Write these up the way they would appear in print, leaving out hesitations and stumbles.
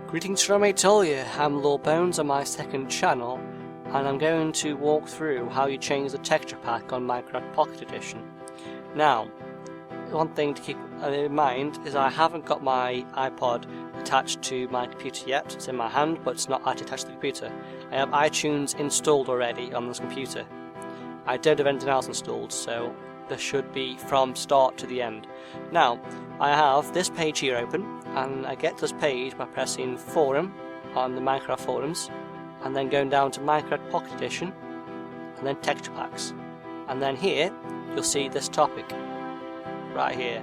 Greetings from Atolia, I'm Lawbones on my second channel, and I'm going to walk through how you change the texture pack on Minecraft Pocket Edition. Now, one thing to keep in mind is I haven't got my iPod attached to my computer yet. It's in my hand, but it's not actually attached to the computer. I have iTunes installed already on this computer. I don't have anything else installed, so this should be from start to the end. Now, I have this page here open, and I get to this page by pressing Forum on the Minecraft forums, and then going down to Minecraft Pocket Edition, and then Texture Packs. And then here, you'll see this topic, right here.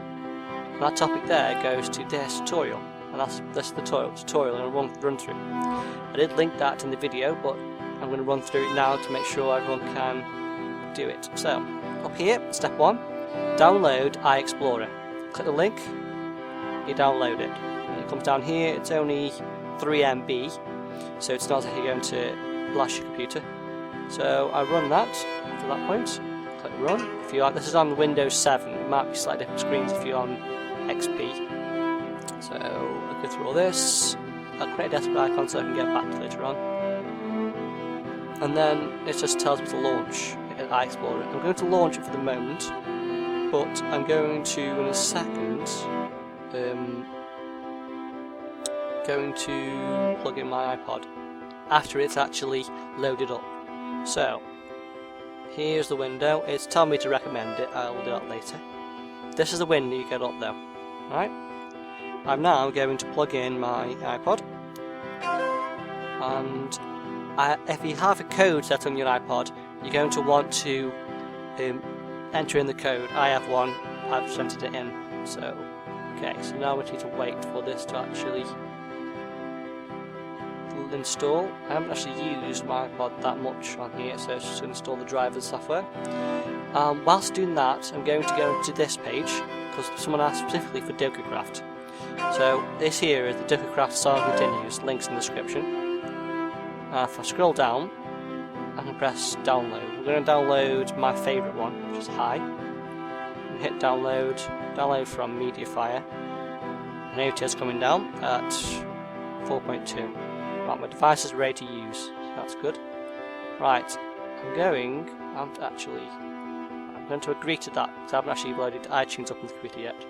And that topic there goes to this tutorial, and this is the tutorial I'm going to run through. I did link that in the video, but I'm going to run through it now to make sure everyone can do it. So, up here, step 1, download iExplorer. Click the link, you download it. And it comes down here, it's only 3 MB, so it's not actually going to blast your computer. So I run that after that point, click run. If you are, this is on Windows 7, it might be slightly different screens if you're on XP. So I'll go through all this, I'll create a desktop icon so I can get back to later on. And then it just tells me to launch iExplorer. I'm going to launch it for the moment, but I'm going to, in a second, going to plug in my iPod after it's actually loaded up. So, here's the window. It's telling me to recommend it, I'll do that later. This is the window you get up though. Right? I'm now going to plug in my iPod, and if you have a code set on your iPod, you're going to want to enter in the code. I have one, I've entered it in. So, okay, so now we need to wait for this to actually install. I haven't actually used my iPod that much on here, so it's just to install the drivers software. Whilst doing that, I'm going to go to this page, because someone asked specifically for DokuCraft. So, this here is the DokuCraft Saga Continues, links in the description. If I scroll down, I can press download. We're going to download my favourite one, which is Hi. And hit download, download from Mediafire. And here it is coming down at 4.2. Right, my device is ready to use, so that's good. Right, I'm going to agree to that, because I haven't actually loaded iTunes up on the computer yet.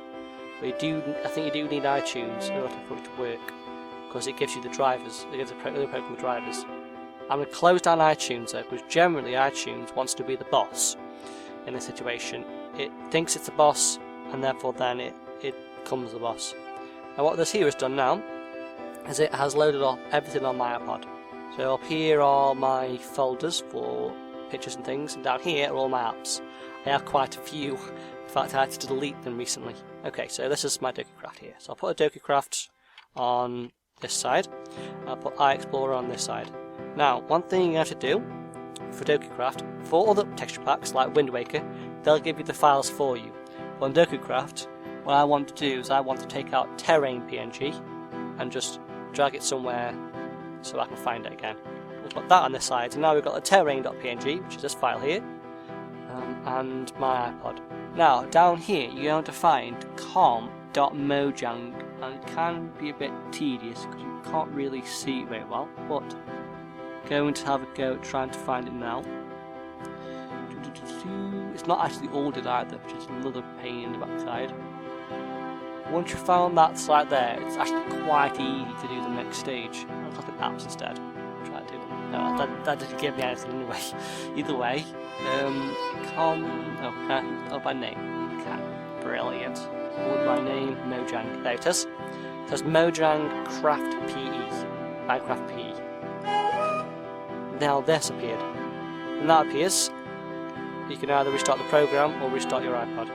But I think you do need iTunes in order for it to work, because it gives you the drivers, it gives the program drivers. I'm going to close down iTunes though, because generally iTunes wants to be the boss in this situation. It thinks it's the boss, and therefore then it becomes the boss. Now what this here has done now, is it has loaded up everything on my iPod. So up here are my folders for pictures and things, and down here are all my apps. I have quite a few, in fact I had to delete them recently. Okay, so this is my DokuCraft here. So I'll put a DokuCraft on this side, and I'll put iExplorer on this side. Now, one thing you have to do for DokuCraft, for other texture packs like Wind Waker, they'll give you the files for you. But on DokuCraft, what I want to do is I want to take out Terrain PNG and just drag it somewhere so I can find it again. We'll put that on this side, and now we've got the terrain.png, which is this file here, and my iPod. Now, down here, you're going to find com.mojang, and it can be a bit tedious because you can't really see it very well, but going to have a go at trying to find it now. It's not actually ordered either, which is another pain in the backside. Once you've found that site there, it's actually quite easy to do the next stage. I'll click on apps instead. Try to do them. No, that didn't give me anything anyway. Either way, by name. Okay, brilliant. Order by name, Mojang. There it is. It says Mojang Craft PE. Minecraft PE. Now this appeared. When that appears, you can either restart the program or restart your iPod.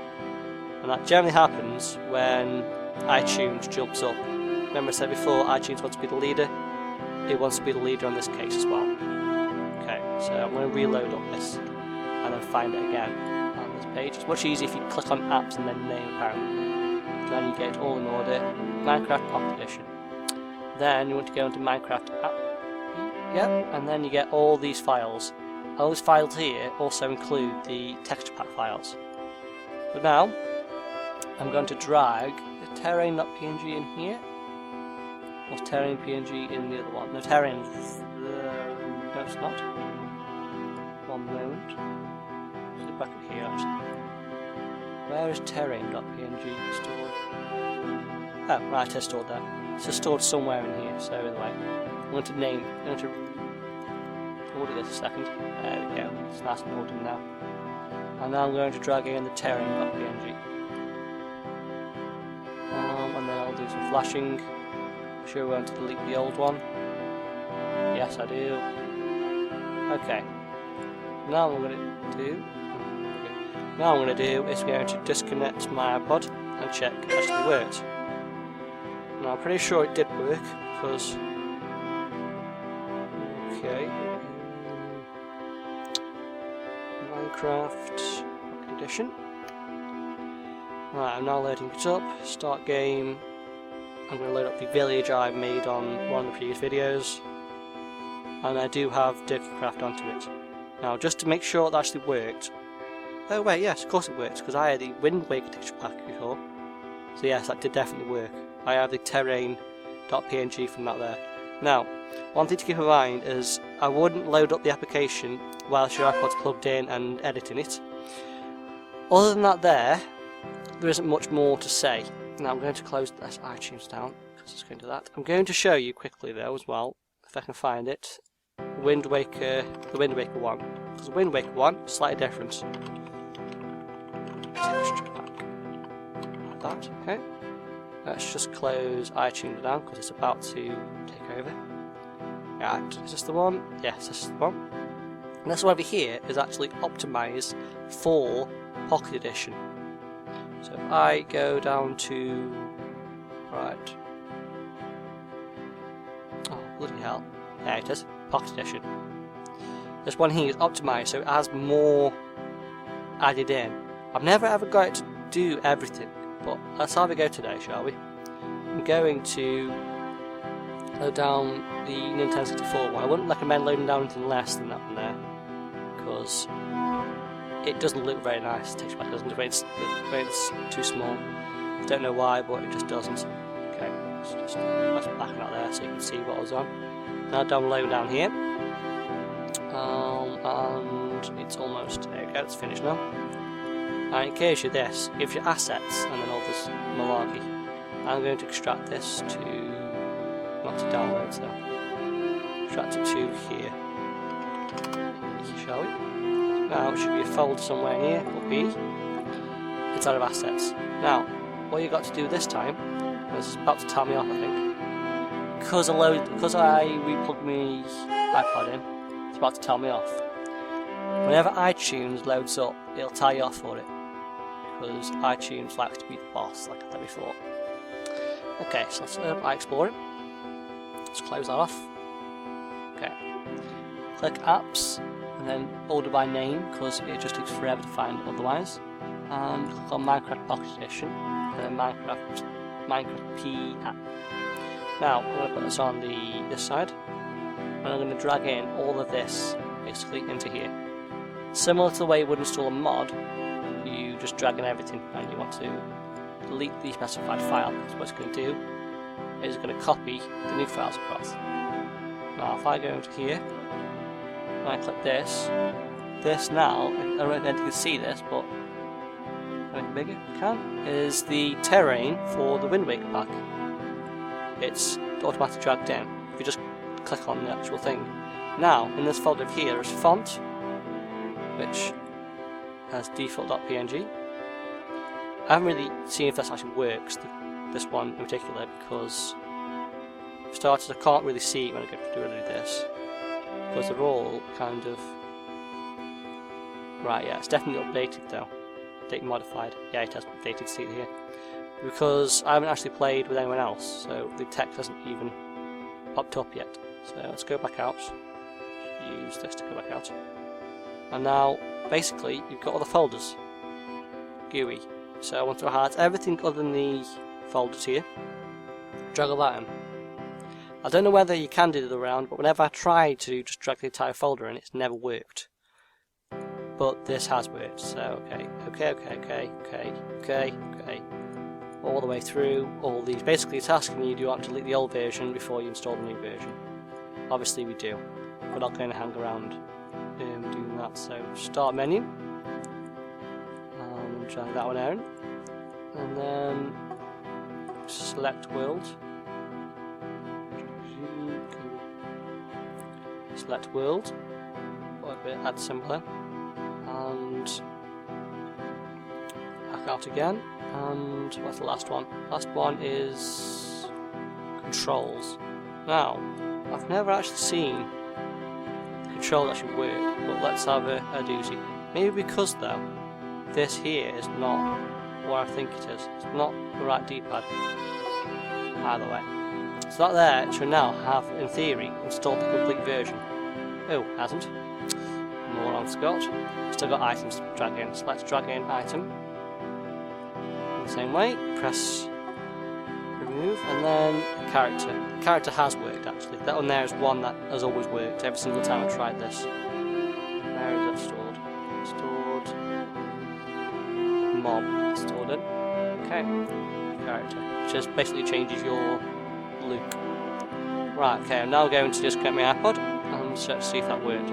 And that generally happens when iTunes jumps up. Remember I said before, iTunes wants to be the leader. It wants to be the leader on this case as well. Okay, so I'm going to reload up this and then find it again on this page. It's much easier if you click on apps and then name apparently. Then you get it all in order. Minecraft Pocket Edition. Then you want to go into Minecraft app. Yep, and then you get all these files. All these files here also include the texture pack files. But now, I'm going to drag the terrain.png in here, Was terrain PNG in the other one? No, terrain. No, it's not. One moment. Let's look back at here actually. Where is terrain.png stored? Oh, right, it's stored there. It's just stored somewhere in here, so either way. I'm going to order this a second. There we go, it's nice and ordered now. And now I'm going to drag in the terrain.png. And then I'll do some flashing. I'm sure we want to delete the old one. Yes, I do. Okay. Now what I'm going to do. Now I'm going to do is going to disconnect my iPod and check it actually worked. Now I'm pretty sure it did work because. Okay. Minecraft Edition. Right, I'm now loading it up. Start game. I'm going to load up the village I made on one of the previous videos. And I do have Dirkycraft onto it. Now, just to make sure it actually worked. Oh wait, yes, of course it works, because I had the Wind Waker texture pack before. So yes, that did definitely work. I have the terrain.png from that there. Now, one thing to keep in mind is I wouldn't load up the application whilst your iPod's plugged in and editing it. Other than that there isn't much more to say. Now I'm going to close this iTunes down, because it's going to do that. I'm going to show you quickly though as well, if I can find it, the Wind Waker one. Because the Wind Waker one is slightly different. Texture pack. Like that, okay. Let's just close iTunes down because it's about to take over. Right, is this the one? Yes, this is the one. And this one over here is actually optimised for Pocket Edition. So if I go down to... right. Oh, bloody hell. There it is, Pocket Edition. This one here is optimised so it has more added in. I've never ever got it to do everything, but let's have a go today, shall we? I'm going to load down the Nintendo 64 one. I wouldn't recommend loading down anything less than that one there, because it doesn't look very nice, the texture pack doesn't, when it's too small. I don't know why, but it just doesn't. Okay, let's back that there so you can see what I was on. Now download down here, and it's almost, there we go, it's finished now. And it gives you this, it gives you assets and then all this malarkey. I'm going to extract this to, not to download, so extract it to here, shall we? Now it should be a folder somewhere here, or B, inside of assets. Now, what you've got to do this time, this is about to tell me off I think, because I replugged my iPod in, it's about to tell me off. Whenever iTunes loads up, it'll tell you off for it, because iTunes likes to be the boss, like I said before. Okay, so let's open iExplorer. Let's close that off. Okay. Click Apps, and then order by name, because it just takes forever to find it otherwise. And click on Minecraft Pocket Edition, and then Minecraft P app. Now, I'm going to put this on this side, and I'm going to drag in all of this, basically, into here. Similar to the way you would install a mod, you just drag in everything, and you want to delete the specified file, because what it's going to do is it's going to copy the new files across. Now if I go into here and I click this now, I don't know if you can see this, but anything bigger if you can, is the terrain for the Wind Waker pack. It's automatically dragged in if you just click on the actual thing. Now in this folder here there's font, which has default.png. I haven't really seen if this actually works, this one in particular, because for starters I can't really see it when I go to do this, because they're all kind of... right, yeah, it's definitely updated though, update modified, yeah it has updated, see it here, because I haven't actually played with anyone else, so the text hasn't even popped up yet. So let's go back out, use this to go back out, and now basically you've got all the folders, GUI. So I want to highlight everything other than the folders here, drag all that in. I don't know whether you can do the other round, but whenever I try to just drag the entire folder in, it's never worked. But this has worked, so okay. all the way through all these. Basically it's asking you, do you want to delete the old version before you install the new version? Obviously we do. We're not going to hang around doing that. So start menu, and drag that one out, and then select world, select world, or a bit add similar, and back out again. And what's the last one? Last one is controls. Now, I've never actually seen the controls actually work, but let's have a doozy. Maybe because though, this here is not what I think it is. It's not the right D-pad. Either way. So that there should now have, in theory, installed the complete version. Oh, hasn't. Moron Scott. Still got items to drag in. So let's drag in item. In the same way, press remove, and then character. Character has worked actually. That one there is one that has always worked every single time I tried this. Where is that stored? Stored. Mob. Stored it. Okay. Character. Which just basically changes your look. Right, okay, I'm now going to disconnect my iPod and search to see if that worked.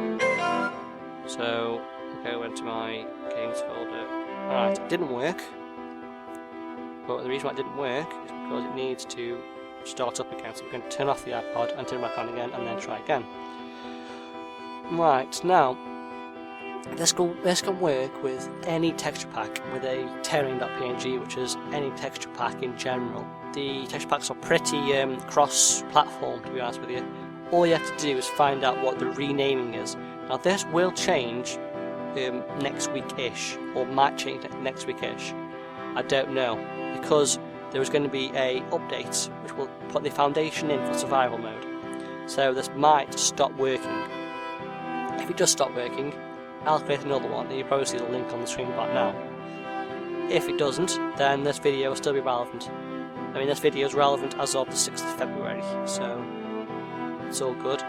So, okay, I went to my games folder. Alright, it didn't work. But the reason why it didn't work is because it needs to start up again. So we're going to turn off the iPod and turn it back on again and then try again. Right, now, this can work with any texture pack with a terrain.png, which is any texture pack in general. The texture packs are pretty cross-platform, to be honest with you. All you have to do is find out what the renaming is. Now this will change next week-ish, or might change next week-ish. I don't know, because there is going to be a update which will put the foundation in for survival mode. So this might stop working. If it does stop working, I'll create another one, and you probably see the link on the screen right now. If it doesn't, then this video will still be relevant. I mean, this video is relevant as of the 6th of February, so it's all good.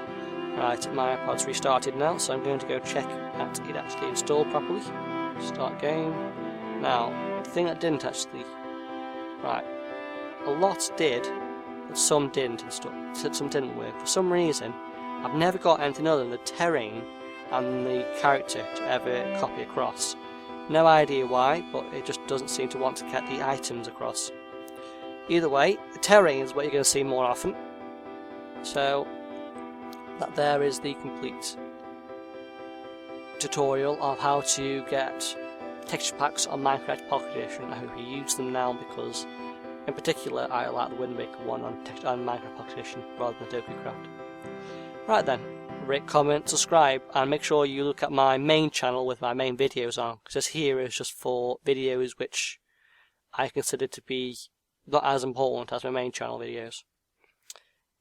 Right, my iPod's restarted now, so I'm going to go check that it actually installed properly. Start game. Now, the thing that didn't actually... Right, a lot did, but some didn't install. Some didn't work. For some reason, I've never got anything other than the terrain and the character to ever copy across. No idea why, but it just doesn't seem to want to get the items across. Either way, the terrain is what you're going to see more often. So, that there is the complete tutorial of how to get texture packs on Minecraft Pocket Edition. I hope you use them now because, in particular, I like the Wind Waker one on Minecraft Pocket Edition rather than Adobe Craft. Right then. Rate, comment, subscribe, and make sure you look at my main channel with my main videos on, because this here is just for videos which I consider to be not as important as my main channel videos.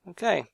Okay.